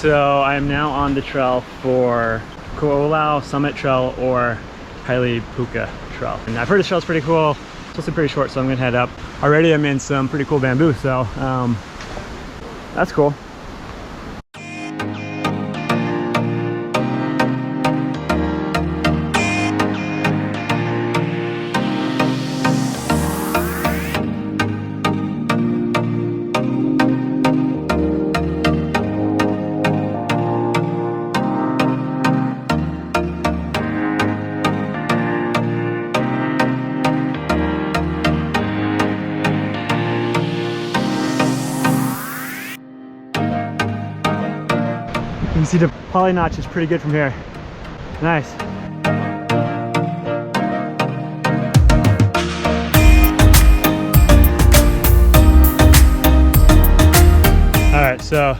so I am now on the trail for Oahu Summit Trail or Pali Puka Trail. And I've heard this trail's pretty cool. It's also pretty short, so I'm gonna head up. Already I'm in some pretty cool bamboo, so that's cool. You can see the poly notch is pretty good from here. Nice. Alright, so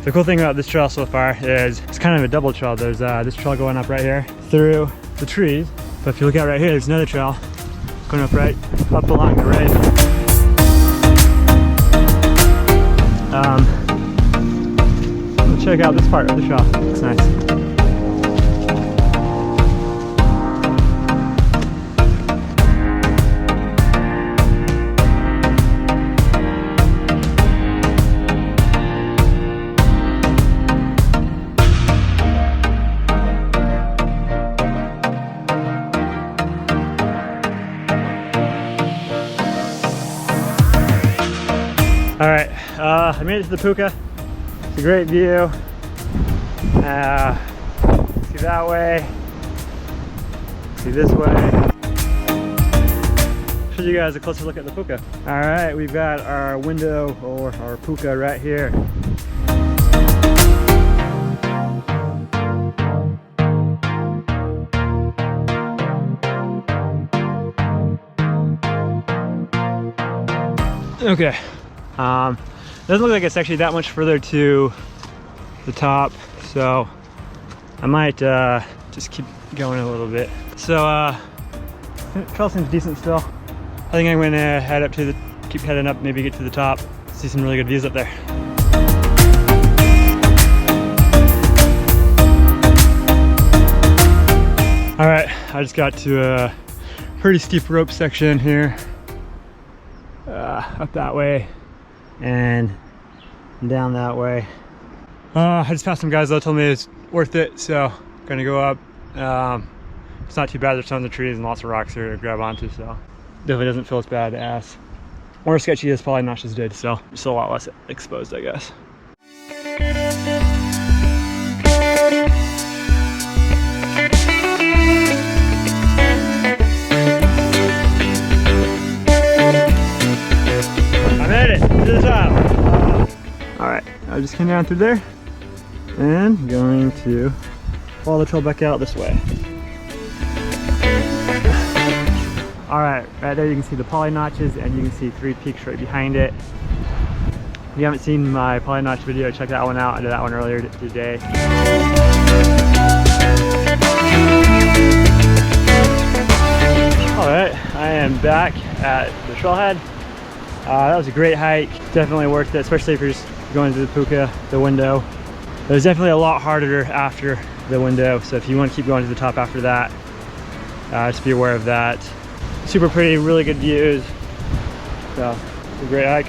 the cool thing about this trail so far is it's kind of a double trail. There's this trail going up right here through the trees. But if you look out right here, there's another trail going up along the right. Check out this part of the trail. Looks nice. All right, I made it to the Puka. It's a great view. See that way, see this way. Show you guys a closer look at the Puka. All right, we've got our window or our Puka right here. Okay, doesn't look like it's actually that much further to the top, so I might just keep going a little bit. So the trail seems decent still. I think I'm gonna head up to the, keep heading up, maybe get to the top, see some really good views up there. All right, I just got to a pretty steep rope section here, up that way and down that way. I just passed some guys though, told me it's worth it, so gonna go up. It's not too bad, there's tons of trees and lots of rocks here to grab onto, so definitely doesn't feel as bad as more sketchy as Pali notches did, so just a lot less exposed, I guess. I made it to the top. All right, I just came down through there and going to follow the trail back out this way. All right there you can see the Pali notches and you can see 3 peaks right behind it. If you haven't seen my Pali notch video, check that one out. I did that one earlier today. All right, I am back at the trailhead. That was a great hike, definitely worth it, especially if you're just going to the Puka, the window. It was definitely a lot harder after the window, so if you want to keep going to the top after that, just be aware of that. Super pretty, really good views, so it's a great hike.